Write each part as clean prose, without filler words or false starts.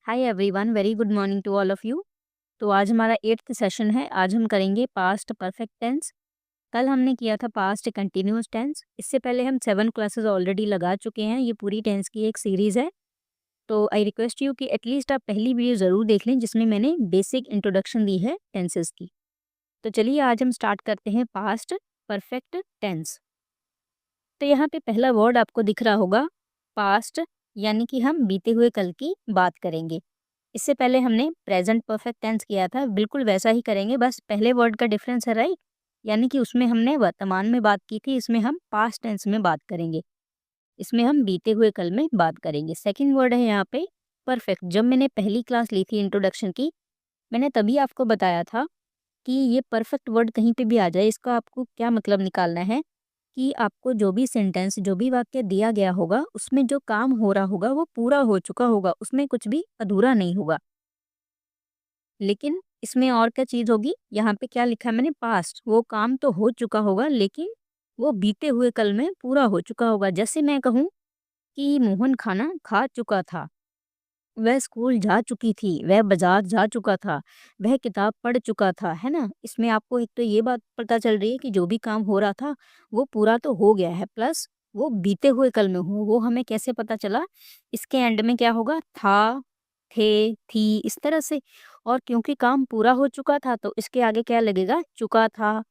Hi everyone, very good morning to all of you. तो आज हमारा 8th सेशन है। आज हम करेंगे पास्ट परफेक्ट टेंस। कल हमने किया था पास्ट कंटिन्यूअस टेंस। इससे पहले हम 7 क्लासेस ऑलरेडी लगा चुके हैं। ये पूरी टेंस की एक सीरीज़ है। तो आई रिक्वेस्ट यू कि एटलीस्ट आप पहली वीडियो ज़रूर देख लें जिसमें मैंने बेसिक इंट्रोडक्शन दी है टेंसेस की। तो चलिए आज हम स्टार्ट करते हैं पास्ट परफेक्ट टेंस। तो यहाँ पे पहला वर्ड आपको दिख रहा होगा पास्ट, यानी कि हम बीते हुए कल की बात करेंगे। इससे पहले हमने प्रेजेंट परफेक्ट टेंस किया था, बिल्कुल वैसा ही करेंगे, बस पहले वर्ड का डिफरेंस है, राइट। यानी कि उसमें हमने वर्तमान में बात की थी, इसमें हम पास्ट टेंस में बात करेंगे। इसमें हम बीते हुए कल में बात करेंगे। सेकंड वर्ड है यहाँ पे परफेक्ट। जब मैंने पहली क्लास ली थी इंट्रोडक्शन की, मैंने तभी आपको बताया था कि ये परफेक्ट वर्ड कहीं पे भी आ जाए, इसका आपको क्या मतलब निकालना है कि आपको जो भी सेंटेंस, जो भी वाक्य दिया गया होगा, उसमें जो काम हो रहा होगा वो पूरा हो चुका होगा, उसमें कुछ भी अधूरा नहीं होगा। लेकिन इसमें और क्या चीज़ होगी, यहाँ पे क्या लिखा है मैंने, पास्ट। वो काम तो हो चुका होगा लेकिन वो बीते हुए कल में पूरा हो चुका होगा। जैसे मैं कहूँ कि मोहन खाना खा चुका था, वह स्कूल जा चुकी थी, वह बाजार जा चुका था, वह किताब पढ़ चुका था, है ना। इसमें आपको एक तो ये बात पता चल रही है कि जो भी काम हो रहा था वो पूरा तो हो गया है, प्लस वो बीते हुए कल में हो। वो हमें कैसे पता चला, इसके एंड में क्या होगा, था, थे, थी, इस तरह से। और क्योंकि काम पूरा हो चुका था तो इसके आगे क्या लगेगा, चुका था,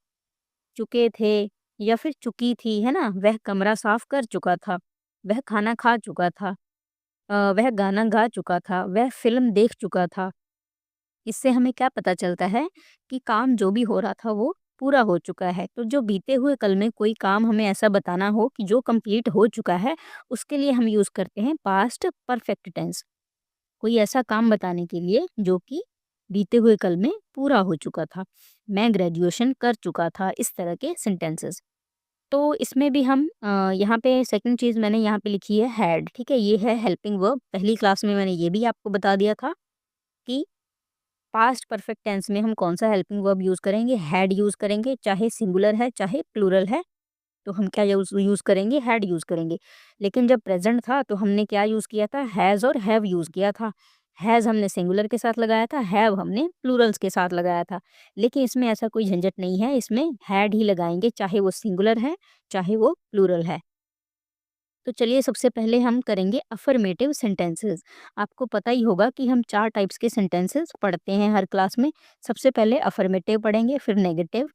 चुके थे, या फिर चुकी थी, है ना। वह कमरा साफ कर चुका था, वह खाना खा चुका था, वह गाना गा चुका था, वह फ़िल्म देख चुका था। इससे हमें क्या पता चलता है कि काम जो भी हो रहा था वो पूरा हो चुका है। तो जो बीते हुए कल में कोई काम हमें ऐसा बताना हो कि जो कंप्लीट हो चुका है, उसके लिए हम यूज़ करते हैं पास्ट परफेक्ट टेंस। कोई ऐसा काम बताने के लिए जो कि बीते हुए कल में पूरा हो चुका था। मैं ग्रेजुएशन कर चुका था, इस तरह के सेंटेंसेस। तो इसमें भी हम यहाँ पे सेकंड चीज़ मैंने यहाँ पे लिखी है हैड, ठीक है। ये है हेल्पिंग वर्ब। पहली क्लास में मैंने ये भी आपको बता दिया था कि पास्ट परफेक्ट टेंस में हम कौन सा हेल्पिंग वर्ब यूज़ करेंगे, हैड यूज़ करेंगे, चाहे सिंगुलर है चाहे प्लूरल है। तो हम क्या यूज़ यूज़ करेंगे, हैड यूज़ करेंगे। लेकिन जब प्रेजेंट था तो हमने क्या यूज़ किया था, हैज़ और हैव यूज़ किया था। हैज़ हमने सिंगुलर के साथ लगाया था, हैव हमने प्लूरल्स के साथ लगाया था। लेकिन इसमें ऐसा कोई झंझट नहीं है, इसमें हैड ही लगाएंगे, चाहे वो सिंगुलर है चाहे वो प्लूरल है। तो चलिए सबसे पहले हम करेंगे अफर्मेटिव सेंटेंसेस। आपको पता ही होगा कि हम 4 टाइप्स के सेंटेंसेस पढ़ते हैं हर क्लास में। सबसे पहले अफर्मेटिव पढ़ेंगे, फिर नेगेटिव,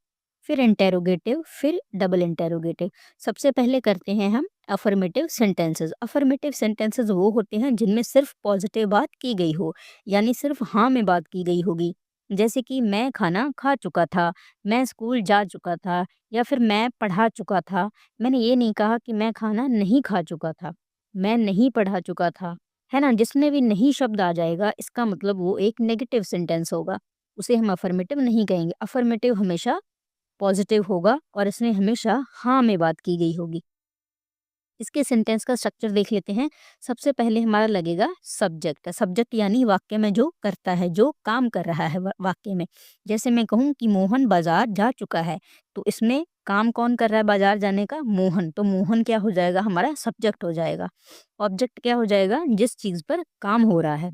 फिर इंटेरोगेटिव, फिर डबल इंटेरोगेटिव। सबसे पहले करते हैं हम अफर्मेटिव सेंटेंसेस। अफर्मेटिव सेंटेंसेस वो होते हैं जिनमें सिर्फ पॉजिटिव बात की गई हो, यानी सिर्फ हाँ में बात की गई होगी। जैसे कि मैं खाना खा चुका था, मैं स्कूल जा चुका था, या फिर मैं पढ़ा चुका था। मैंने ये नहीं कहा कि मैं खाना नहीं खा चुका था, मैं नहीं पढ़ा चुका था, है ना। जिसमें भी नहीं शब्द आ जाएगा इसका मतलब वो एक नेगेटिव सेंटेंस होगा, उसे हम अफर्मेटिव नहीं कहेंगे। अफर्मेटिव हमेशा पॉजिटिव होगा और इसमें हमेशा हाँ में बात की गई होगी। इसके सेंटेंस का स्ट्रक्चर देख लेते हैं। सबसे पहले हमारा लगेगा सब्जेक्ट। सब्जेक्ट यानी वाक्य में जो करता है, जो काम कर रहा है वाक्य में। जैसे मैं कहूँ कि मोहन बाजार जा चुका है, तो इसमें काम कौन कर रहा है बाजार जाने का, मोहन। तो मोहन क्या हो जाएगा, हमारा सब्जेक्ट हो जाएगा। ऑब्जेक्ट क्या हो जाएगा, जिस चीज़ पर काम हो रहा है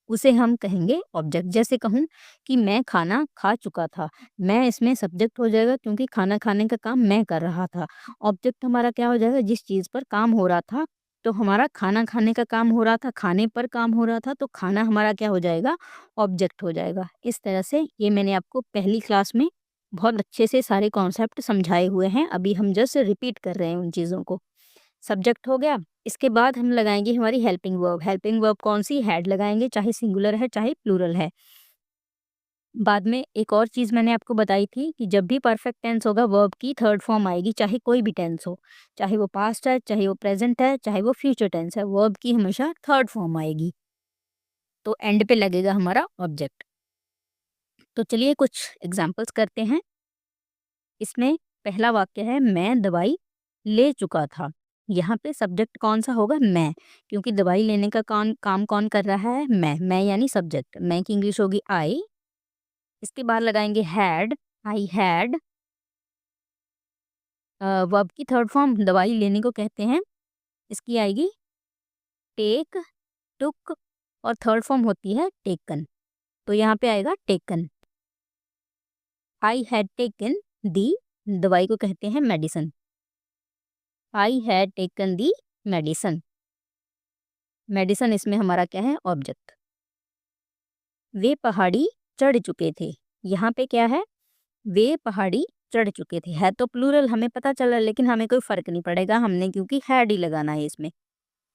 उसे हम कहेंगे ऑब्जेक्ट। जैसे कहूँ कि मैं खाना खा चुका था, मैं इसमें सब्जेक्ट हो जाएगा क्योंकि खाना खाने का काम मैं कर रहा था। ऑब्जेक्ट हमारा क्या हो जाएगा, जिस चीज़ पर काम हो रहा था। तो हमारा खाना खाने का काम हो रहा था, खाने पर काम हो रहा था, तो खाना हमारा क्या हो जाएगा, ऑब्जेक्ट हो जाएगा। इस तरह से ये मैंने आपको पहली क्लास में बहुत अच्छे से सारे कॉन्सेप्ट समझाए हुए हैं, अभी हम जस्ट रिपीट कर रहे हैं उन चीज़ों को। सब्जेक्ट हो गया। इसके बाद हम लगाएंगे हमारी हेल्पिंग वर्ब। हेल्पिंग वर्ब कौन सी, हैड लगाएंगे, चाहे सिंगुलर है चाहे प्लूरल है। बाद में एक और चीज़ मैंने आपको बताई थी कि जब भी परफेक्ट टेंस होगा वर्ब की थर्ड फॉर्म आएगी, चाहे कोई भी टेंस हो, चाहे वो पास्ट है, चाहे वो प्रेजेंट है, चाहे वो फ्यूचर टेंस है, वर्ब की हमेशा थर्ड फॉर्म आएगी। तो एंड पे लगेगा हमारा ऑब्जेक्ट। तो चलिए कुछ एग्जाम्पल्स करते हैं। इसमें पहला वाक्य है, मैं दवाई ले चुका था। यहाँ पे सब्जेक्ट कौन सा होगा, मैं, क्योंकि दवाई लेने का काम कौन कर रहा है, मैं यानी सब्जेक्ट। मैं की इंग्लिश होगी आई। इसके बाद लगाएंगे हैड, आई हैड। वर्ब की थर्ड फॉर्म दवाई लेने को कहते हैं, इसकी आएगी टेक, टुक, और थर्ड फॉर्म होती है टेकन। तो यहाँ पे आएगा taken. I had taken the, दवाई को कहते हैं medicine. I had taken the medicine. Medicine इसमें हमारा क्या है, ऑब्जेक्ट। वे पहाड़ी चढ़ चुके थे, यहाँ पे क्या है, वे पहाड़ी चढ़ चुके थे। है तो प्लूरल हमें पता चला, लेकिन हमें कोई फर्क नहीं पड़ेगा, हमने क्योंकि हैड ही लगाना है इसमें।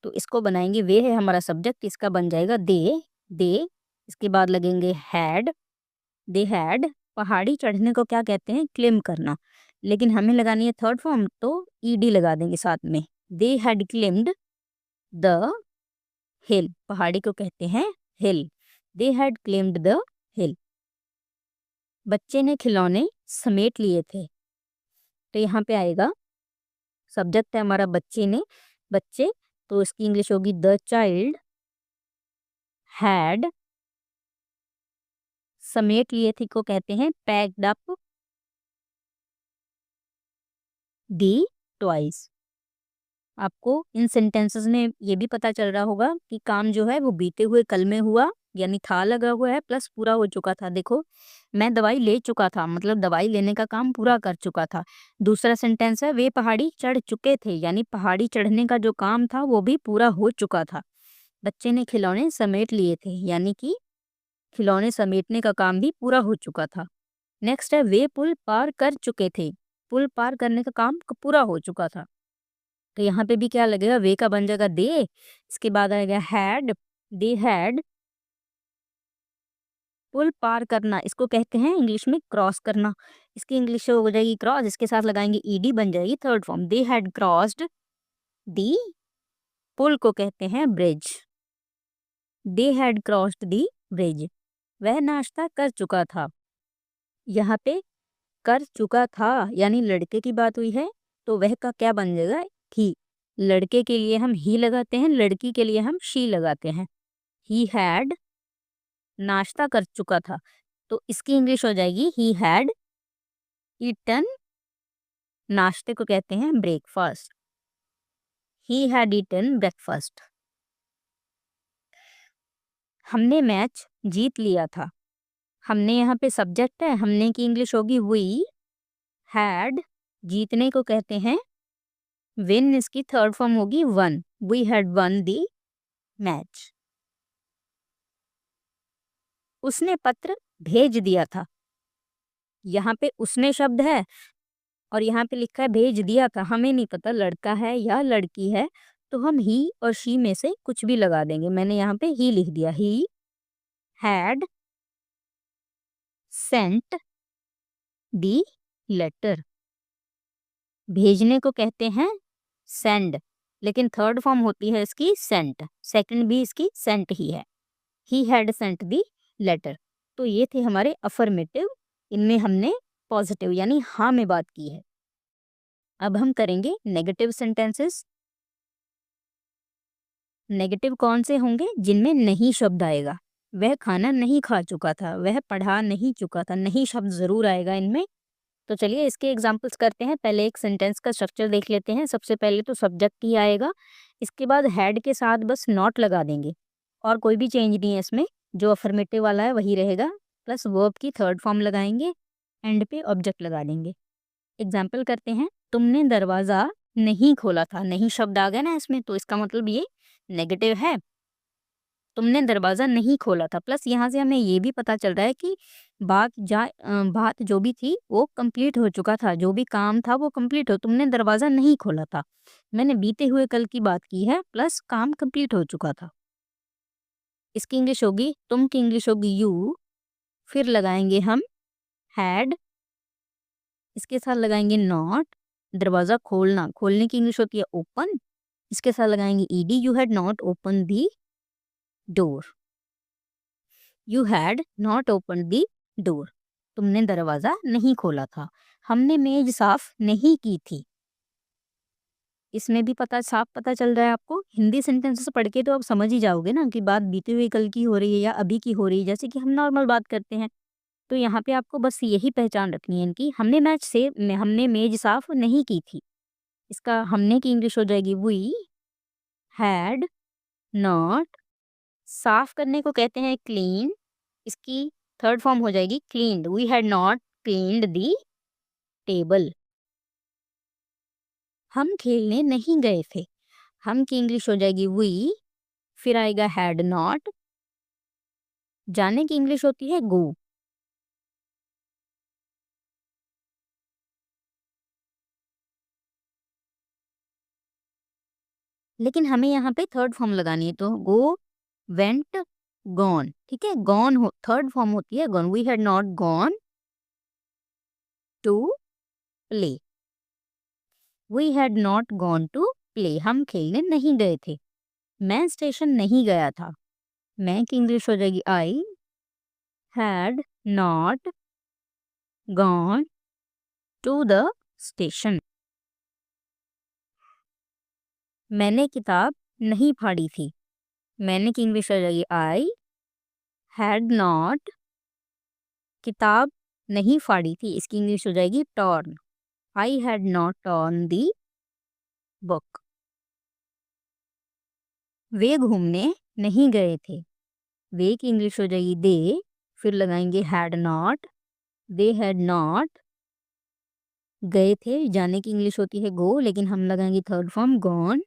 तो इसको बनाएंगे, वे है हमारा सब्जेक्ट, इसका बन जाएगा दे। इसके बाद लगेंगे हैड, दे हैड। पहाड़ी चढ़ने को क्या कहते हैं, क्लेम करना, लेकिन हमें लगानी है थर्ड फॉर्म, तो ईडी लगा देंगे साथ में। They had claimed the hill, पहाड़ी को कहते हैं hill. They had claimed the hill. बच्चे ने खिलौने समेट लिए थे, तो यहाँ पे आएगा, सब्जेक्ट है हमारा बच्चे ने, बच्चे, तो इसकी इंग्लिश होगी द चाइल्ड हैड, समेट लिए थे को कहते हैं पैक्ड अप दी टॉयज। आपको इन सेंटेंसेस में ये भी पता चल रहा होगा कि काम जो है वो बीते हुए कल में हुआ, यानी था लगा हुआ है, प्लस पूरा हो चुका था। देखो, मैं दवाई ले चुका था, मतलब दवाई लेने का काम पूरा कर चुका था। दूसरा सेंटेंस है वे पहाड़ी चढ़ चुके थे, यानी पहाड़ी चढ़ने का जो काम था वो भी पूरा हो चुका था। बच्चे ने खिलौने समेट लिए थे, यानी कि खिलौने समेटने का काम भी पूरा हो चुका था। नेक्स्ट है वे पुल पार कर चुके थे, पुल पार करने का काम पूरा हो चुका था। तो यहाँ पे भी क्या लगेगा, वे का बन जाएगा दे, इसके बाद आएगा हैड, दे हैड। पुल पार करना इसको कहते हैं इंग्लिश में क्रॉस करना, इसकी इंग्लिश हो जाएगी क्रॉस, इसके साथ लगाएंगे ईडी, बन जाएगी third form. They had crossed the, पुल को कहते हैं bridge. They had crossed the bridge. वह नाश्ता कर चुका था, यहाँ पे कर चुका था यानी लड़के की बात हुई है, तो वह का क्या बन जाएगा, ही। लड़के के लिए हम ही लगाते हैं, लड़की के लिए हम शी लगाते हैं। ही हैड नाश्ता कर चुका था, तो इसकी इंग्लिश हो जाएगी ही हैड ईटन, नाश्ते को कहते हैं breakfast. He had eaten breakfast. हमने मैच जीत लिया था, हमने यहाँ पे सब्जेक्ट है, हमने की इंग्लिश होगी वी हैड, जीतने को कहते हैं विन, इसकी थर्ड फॉर्म होगी won. We had won the match. उसने पत्र भेज दिया था, यहाँ पे उसने शब्द है और यहाँ पे लिखा है भेज दिया था, हमें नहीं पता लड़का है या लड़की है, तो हम ही और शी में से कुछ भी लगा देंगे। मैंने यहाँ पे ही लिख दिया, he had sent the letter. भेजने को कहते हैं सेंड, लेकिन थर्ड फॉर्म होती है इसकी सेंट, सेकंड भी इसकी सेंट ही है। He had sent the letter. तो ये थे हमारे अफर्मेटिव, इनमें हमने पॉजिटिव यानी हाँ में बात की है। अब हम करेंगे नेगेटिव सेंटेंसेस। नेगेटिव कौन से होंगे, जिनमें नहीं शब्द आएगा। वह खाना नहीं खा चुका था, वह पढ़ा नहीं चुका था, नहीं शब्द जरूर आएगा इनमें। तो चलिए इसके एग्जाम्पल्स करते हैं। पहले एक सेंटेंस का स्ट्रक्चर देख लेते हैं। सबसे पहले तो सब्जेक्ट ही आएगा, इसके बाद हैड के साथ बस नॉट लगा देंगे और कोई भी चेंज नहीं है इसमें, जो अफर्मेटिव वाला है वही रहेगा, प्लस वर्ब की थर्ड फॉर्म लगाएंगे, एंड पे ऑब्जेक्ट लगा देंगे। एग्जाम्पल करते हैं, तुमने दरवाज़ा नहीं खोला था, नहीं शब्द आ गया ना इसमें, तो इसका मतलब ये नेगेटिव है। तुमने दरवाज़ा नहीं खोला था, प्लस यहाँ से हमें ये भी पता चल रहा है कि बात जो भी थी वो कंप्लीट हो चुका था, जो भी काम था वो कंप्लीट हो। तुमने दरवाज़ा नहीं खोला था, मैंने बीते हुए कल की बात की है, प्लस काम कंप्लीट हो चुका था। इसकी इंग्लिश होगी, तुम की इंग्लिश होगी यू, फिर लगाएंगे हम हैड, इसके साथ लगाएंगे नॉट। दरवाज़ा खोलना, खोलने की इंग्लिश होती है ओपन, इसके साथ लगाएंगे ED, you had not open the door. You had not open the door, तुमने दरवाज़ा नहीं खोला था। हमने मेज साफ नहीं की थी, इसमें भी साफ पता चल रहा है आपको। हिंदी सेंटेंसेस पढ़ के तो आप समझ ही जाओगे ना कि बात बीते हुए कल की हो रही है या अभी की हो रही है, जैसे कि हम नॉर्मल बात करते हैं। तो यहाँ पे आपको बस यही पहचान रखनी है इनकी, हमने मेज साफ नहीं की थी, इसका हमने की इंग्लिश हो जाएगी वी हैड नॉट साफ करने को कहते हैं क्लीन, इसकी थर्ड फॉर्म हो जाएगी cleaned. We had not cleaned the table. हम खेलने नहीं गए थे, हम की इंग्लिश हो जाएगी वी, फिर आएगा हैड नॉट, जाने की इंग्लिश होती है गो। लेकिन हमें यहाँ पे थर्ड फॉर्म लगानी है, तो गो, वेंट, गॉन। ठीक है, गॉन हो थर्ड फॉर्म होती है gone. We had not gone to play, we had not gone to play, हम खेलने नहीं गए थे। मैं स्टेशन नहीं गया था, मैं की इंग्लिश हो जाएगी I had not gone to the station. मैंने किताब नहीं फाड़ी थी, मैंने की इंग्लिश हो जाएगी आई हैड नॉट, किताब नहीं फाड़ी थी, इसकी इंग्लिश हो जाएगी torn. I had not torn the book. वे घूमने नहीं गए थे, वे की इंग्लिश हो जाएगी दे, फिर लगाएंगे had not, they had not गए थे, जाने की इंग्लिश होती है गो, लेकिन हम लगाएंगे third form gone.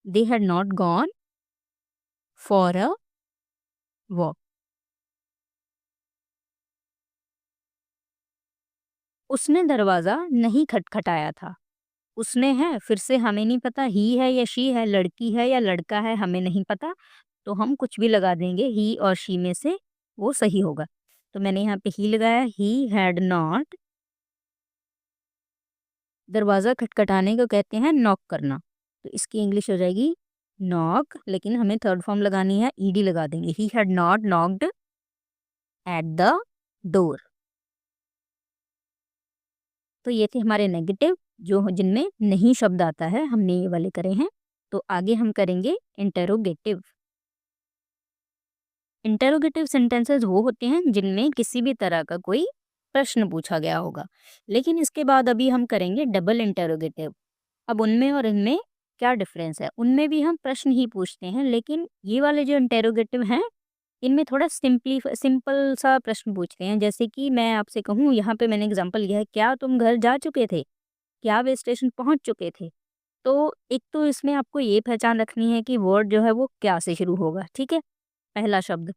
They had not gone for a walk. उसने दरवाज़ा नहीं खटखटाया था, उसने है फिर से हमें नहीं पता ही है या शी है, लड़की है या लड़का है हमें नहीं पता, तो हम कुछ भी लगा देंगे, ही और शी में से वो सही होगा। तो मैंने यहाँ पे ही लगाया, ही हैड नॉट, दरवाज़ा खटखटाने को कहते हैं नॉक करना, तो इसकी इंग्लिश हो जाएगी नॉक, लेकिन हमें थर्ड फॉर्म लगानी है, ईडी लगा देंगे। He had not knocked at the door. तो ये थे हमारे नेगेटिव, जो जिनमें नहीं शब्द आता है, हमने ये वाले करे हैं। तो आगे हम करेंगे इंटेरोगेटिव। इंटेरोगेटिव सेंटेंसेस वो होते हैं जिनमें किसी भी तरह का कोई प्रश्न पूछा गया होगा, लेकिन इसके बाद अभी हम करेंगे डबल इंटेरोगेटिव। अब उनमें और इनमें क्या डिफरेंस है, उनमें भी हम प्रश्न ही पूछते हैं, लेकिन ये वाले जो इंटेरोगेटिव हैं इनमें थोड़ा सिंपल सा प्रश्न पूछते हैं। जैसे कि मैं आपसे कहूँ, यहाँ पे मैंने एग्जांपल लिया है, क्या तुम घर जा चुके थे, क्या वे स्टेशन पहुंच चुके थे। तो एक तो इसमें आपको ये पहचान रखनी है कि वर्ड जो है वो क्या से शुरू होगा, ठीक है, पहला शब्द।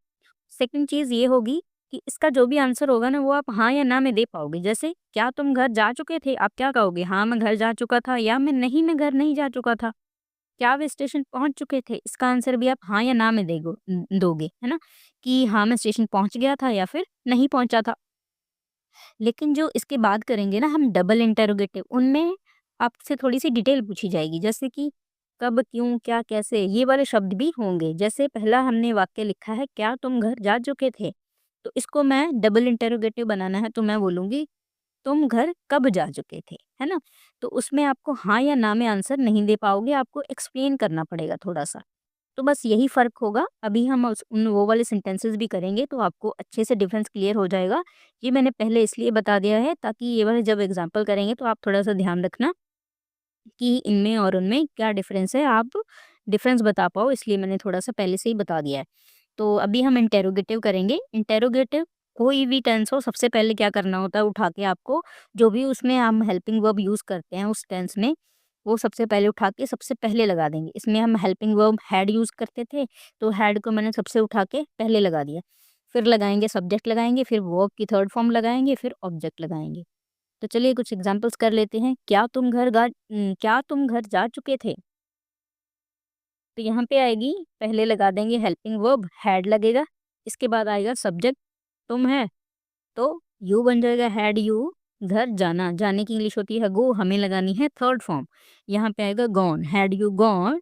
सेकंड चीज़ ये होगी कि इसका जो भी आंसर होगा ना, वो आप हाँ या ना में दे पाओगे। जैसे क्या तुम घर जा चुके थे, आप क्या कहोगे, हाँ मैं घर जा चुका था, या मैं घर नहीं जा चुका था। क्या वे स्टेशन पहुंच चुके थे, इसका आंसर भी आप हाँ या ना में दोगे, है ना, कि हाँ मैं स्टेशन पहुंच गया था या फिर नहीं पहुंचा था। लेकिन जो इसके बाद करेंगे ना हम डबल इंटेरोगेटिव, उनमें आपसे थोड़ी सी डिटेल पूछी जाएगी, जैसे कि कब, क्यों, क्या, कैसे, ये वाले शब्द भी होंगे। जैसे पहला हमने वाक्य लिखा है, क्या तुम घर जा चुके थे, तो इसको मैं डबल इंटेरोगेटिव बनाना है, तो मैं बोलूँगी तुम घर कब जा चुके थे, है ना? तो उसमें आपको हाँ या ना में आंसर नहीं दे पाओगे, आपको एक्सप्लेन करना पड़ेगा थोड़ा-सा। तो बस यही फ़र्क होगा। अभी हम उस उन वो वाले सेंटेंसेस भी करेंगे, तो आपको अच्छे से डिफरेंस क्लियर हो जाएगा। ये मैंने पहले इसलिए बता दिया है ताकि ये वाले जब एग्ज़ाम्पल करेंगे तो आप थोड़ा-सा ध्यान रखना कि इनमें और उनमें क्या डिफरेंस है, आप डिफरेंस बता पाओ, इसलिए मैंने थोड़ा-सा पहले से ही बता दिया है। तो अभी हम इंटेरोगेटिव करेंगे। इंटेरोगेटिव कोई भी टेंस हो, सबसे पहले क्या करना होता है, उठा के आपको जो भी उसमें हम हेल्पिंग वर्ब यूज़ करते हैं उस टेंस में, वो सबसे पहले उठा के सबसे पहले लगा देंगे। इसमें हम हेल्पिंग वर्ब हैड यूज़ करते थे, तो हैड को मैंने सबसे उठा के पहले लगा दिया। फिर लगाएँगे, सब्जेक्ट लगाएँगे, फिर वर्ब की थर्ड फॉर्म लगाएँगे, फिर ऑब्जेक्ट लगाएँगे। तो चलिए कुछ एग्ज़ाम्पल्स कर लेते हैं। क्या तुम घर जा चुके थे? तो यहाँ पे आएगी, पहले लगा देंगे हेल्पिंग वर्ब, हैड लगेगा, इसके बाद आएगा सब्जेक्ट तुम है, तो यू बन जाएगा हैड यू, घर जाना, जाने की इंग्लिश होती है गो, हमें लगानी है थर्ड फॉर्म। यहाँ पे आएगा गॉन, हैड यू गॉन,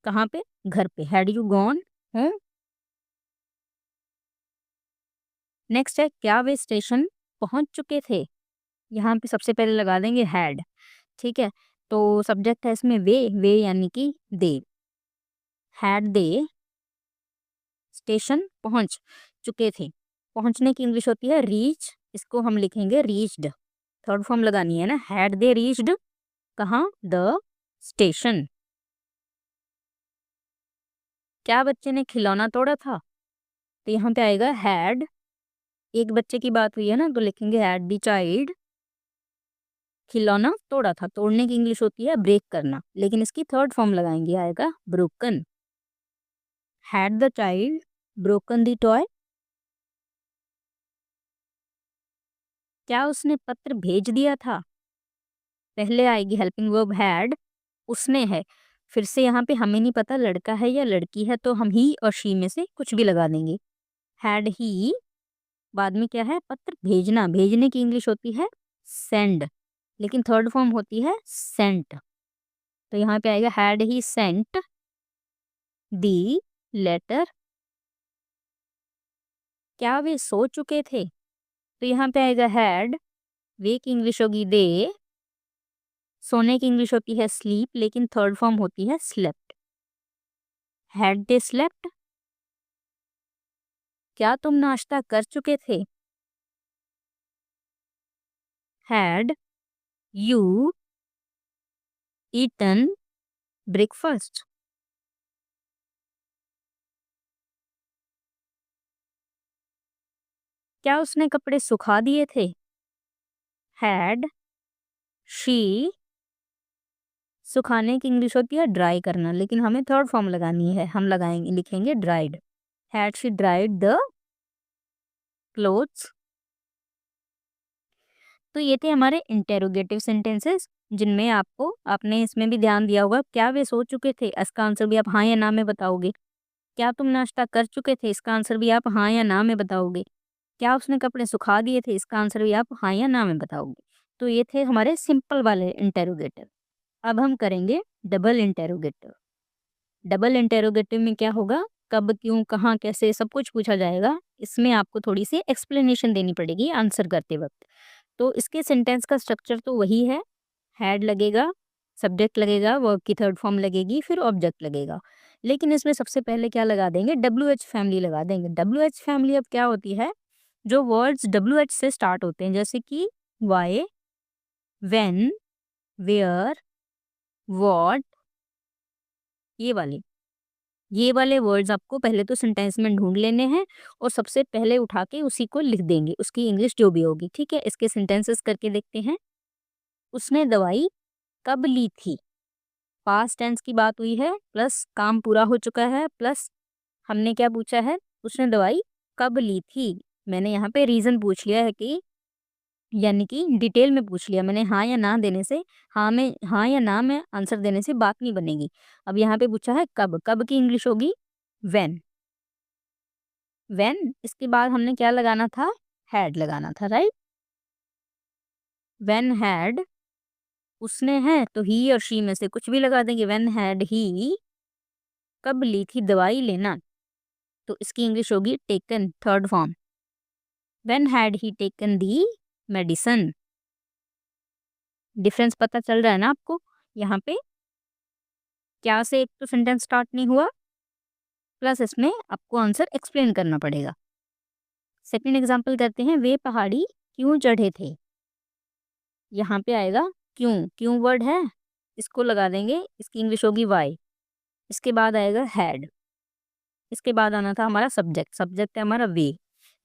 कहाँ पे, घर पे, had you gone home. Next है, क्या वे स्टेशन पहुँच चुके थे? यहाँ पे सबसे पहले लगा देंगे हैड, ठीक है, तो सब्जेक्ट है इसमें वे यानी कि दे, हैड दे स्टेशन पहुंच चुके थे। पहुंचने की इंग्लिश होती है रीच, इसको हम लिखेंगे रीच्ड, थर्ड फॉर्म लगानी है ना, हैड दे रीच्ड, कहाँ, द स्टेशन। क्या बच्चे ने खिलौना तोड़ा था? तो यहाँ पे आएगा हैड, एक बच्चे की बात हुई है ना, तो लिखेंगे हैड द चाइल्ड खिलौना तोड़ा था। तोड़ने की इंग्लिश होती है ब्रेक करना, लेकिन इसकी थर्ड फॉर्म लगाएंगे, आएगा broken. Had the child broken the toy? क्या उसने पत्र भेज दिया था? पहले आएगी हेल्पिंग वर्ब हैड, उसने है। फिर से यहाँ पे हमें नहीं पता लड़का है या लड़की है, तो हम ही और शी में से कुछ भी लगा देंगे। हैड ही, बाद में क्या है, पत्र भेजना, भेजने की इंग्लिश होती है सेंड, लेकिन थर्ड फॉर्म होती है सेंट। तो यहाँ पे आएगा had he sent the letter? क्या वे सो चुके थे? तो यहाँ पे आएगा हैड, वे की इंग्लिश होगी दे, सोने की इंग्लिश होती है स्लीप, लेकिन थर्ड फॉर्म होती है स्लेप्ट। Had they slept? क्या तुम नाश्ता कर चुके थे? Had you eaten breakfast? क्या उसने कपड़े सुखा दिए थे? हैड शी, सुखाने की इंग्लिश होती है ड्राई करना, लेकिन हमें थर्ड फॉर्म लगानी है, हम लगाएंगे, लिखेंगे dried. Had she dried the clothes? तो ये थे हमारे इंटेरोगेटिव सेंटेंसेस, जिनमें आपको, आपने इसमें भी ध्यान दिया होगा, क्या वे सो चुके थे, इसका आंसर भी आप हाँ या ना में बताओगे। क्या तुम नाश्ता कर चुके थे, इसका आंसर भी आप हाँ या ना में बताओगे। क्या उसने कपड़े सुखा दिए थे, इसका आंसर भी आप हाँ या ना में बताओगे। तो ये थे हमारे सिंपल वाले इंटेरोगेटिव। अब हम करेंगे डबल इंटेरोगेटिव। डबल इंटेरोगेटिव में क्या होगा, कब, क्यों, कहाँ, कैसे, सब कुछ पूछा जाएगा। इसमें आपको थोड़ी सी एक्सप्लेनेशन देनी पड़ेगी आंसर करते वक्त। तो इसके सेंटेंस का स्ट्रक्चर तो वही है, हैड लगेगा, सब्जेक्ट लगेगा, वर्ब की थर्ड फॉर्म लगेगी, फिर ऑब्जेक्ट लगेगा। लेकिन इसमें सबसे पहले क्या लगा देंगे, WH फैमिली लगा देंगे। WH फैमिली अब क्या होती है, जो वर्ड्स WH से स्टार्ट होते हैं, जैसे कि वाई, व्हेन, वेयर, व्हाट, ये वाले वर्ड्स आपको पहले तो सेंटेंस में ढूंढ लेने हैं, और सबसे पहले उठा के उसी को लिख देंगे, उसकी इंग्लिश जो भी होगी। ठीक है, इसके सेंटेंसेस करके देखते हैं। उसने दवाई कब ली थी? पास्ट टेंस की बात हुई है, प्लस काम पूरा हो चुका है, प्लस हमने क्या पूछा है, उसने दवाई कब ली थी। मैंने यहाँ पे रीजन पूछ लिया है कि, यानी कि डिटेल में पूछ लिया मैंने, हाँ या ना देने से, हाँ या ना में आंसर देने से बात नहीं बनेगी। अब यहाँ पे पूछा है कब, कब की इंग्लिश होगी व्हेन। व्हेन, इसके बाद हमने क्या लगाना था, हैड लगाना था, राइट। व्हेन हैड, उसने है तो ही और शी में से कुछ भी लगा देंगे। व्हेन हैड ही, कब ली थी दवाई लेना, तो इसकी इंग्लिश होगी taken, third form. When had he taken the medicine? Difference पता चल रहा है ना आपको, यहाँ पे क्या से एक तो सेंटेंस स्टार्ट नहीं हुआ, प्लस इसमें आपको आंसर एक्सप्लेन करना पड़ेगा। सेकंड एग्जांपल करते हैं, वे पहाड़ी क्यों चढ़े थे? यहाँ पे आएगा क्यों, क्यों वर्ड है, इसको लगा देंगे, इसकी इंग्लिश होगी वाई। इसके बाद आएगा हैड, इसके बाद आना था हमारा सब्जेक्ट, सब्जेक्ट है हमारा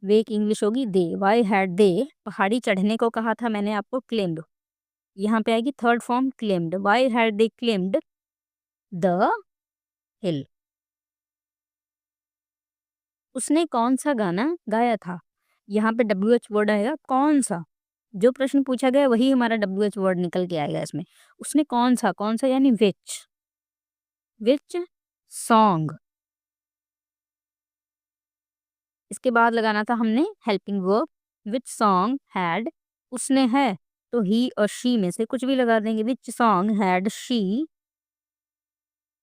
वे की इंग्लिश होगी दे। वाई हैड दे पहाड़ी चढ़ने को कहा था मैंने आपको, क्लेम्ड। यहाँ पे आएगी third form claimed. Why had they claimed the hill? उसने कौन सा गाना गाया था? यहाँ पे WH वर्ड आएगा कौन सा, जो प्रश्न पूछा गया वही हमारा WH वर्ड निकल के आएगा इसमें। उसने कौन सा यानी विच सॉन्ग। इसके बाद लगाना था हमने helping verb, which song had, उसने है तो ही और शी में से कुछ भी लगा देंगे। विच सॉन्ग हैड शी,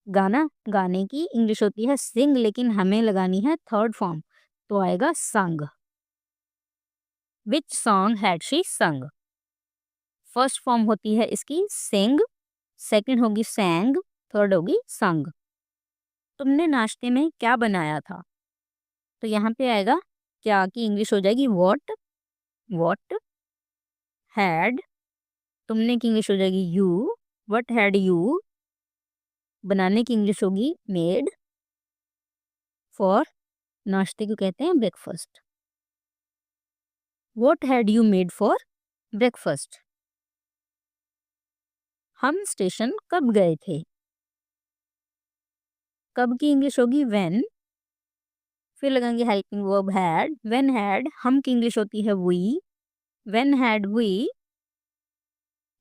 गाना, गाने की इंग्लिश होती है सिंग, लेकिन हमें लगानी है थर्ड फॉर्म, तो आएगा संग। विच सॉन्ग हैड शी संग? फर्स्ट फॉर्म होती है इसकी सिंग, सेकंड होगी सैंग, थर्ड होगी संग। तुमने नाश्ते में क्या बनाया था? तो यहाँ पे आएगा क्या की इंग्लिश हो जाएगी व्हाट हैड, तुमने की इंग्लिश हो जाएगी यू, व्हाट हैड यू, बनाने की इंग्लिश होगी मेड, फॉर नाश्ते को कहते हैं breakfast. What had you made for breakfast? हम स्टेशन कब गए थे? कब की इंग्लिश होगी व्हेन। फिर लगाएंगे helping verb had. When had हम की इंग्लिश होती है वी। व्हेन हैड वी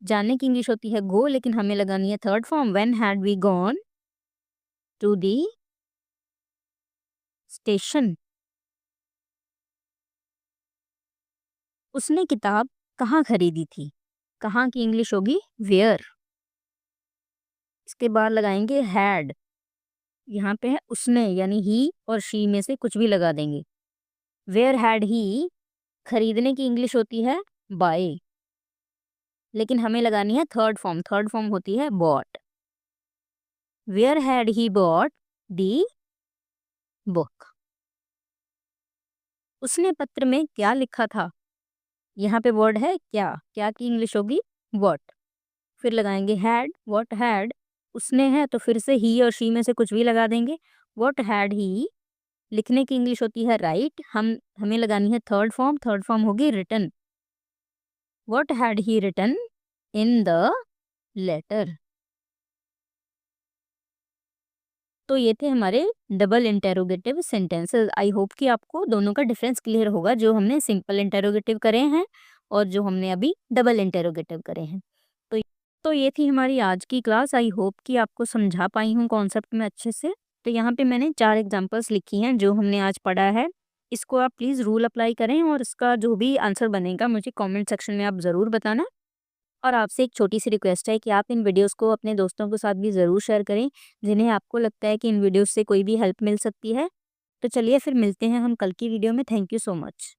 जाने की इंग्लिश होती है गो, लेकिन हमें लगानी है third form. When had we gone to the station. उसने किताब कहाँ खरीदी थी? कहाँ की इंग्लिश होगी वेयर। इसके बाद लगाएंगे हैड। यहाँ पे है उसने, यानी ही और शी में से कुछ भी लगा देंगे। वेयर हैड ही खरीदने की इंग्लिश होती है बाय, लेकिन हमें लगानी है थर्ड फॉर्म। थर्ड फॉर्म होती है bought. Where had he bought the book. उसने पत्र में क्या लिखा था? यहाँ पे वर्ड है क्या। क्या की इंग्लिश होगी व्हाट। फिर लगाएंगे हैड। व्हाट हैड उसने है तो फिर से ही और शी में से कुछ भी लगा देंगे। व्हाट हैड ही लिखने की इंग्लिश होती है राइट। हमें लगानी है थर्ड फॉर्म। थर्ड फॉर्म होगी written. What had he written in the letter. तो ये थे हमारे double interrogative sentences. I hope कि आपको दोनों का डिफरेंस क्लियर होगा, जो हमने सिंपल इंटेरोगेटिव करे हैं और जो हमने अभी डबल इंटेरोगेटिव करे हैं। तो तो ये थी हमारी आज की क्लास। आई होप कि आपको समझा पाई हूँ कॉन्सेप्ट में अच्छे से। तो यहाँ पे मैंने 4 एग्जांपल्स लिखी हैं जो हमने आज पढ़ा है। इसको आप प्लीज़ रूल अप्लाई करें और इसका जो भी आंसर बनेगा मुझे कमेंट सेक्शन में आप ज़रूर बताना। और आपसे एक छोटी सी रिक्वेस्ट है कि आप इन वीडियोस को अपने दोस्तों के साथ भी ज़रूर शेयर करें, जिन्हें आपको लगता है कि इन वीडियोस से कोई भी हेल्प मिल सकती है। तो चलिए फिर मिलते हैं हम कल की वीडियो में। Thank you so much.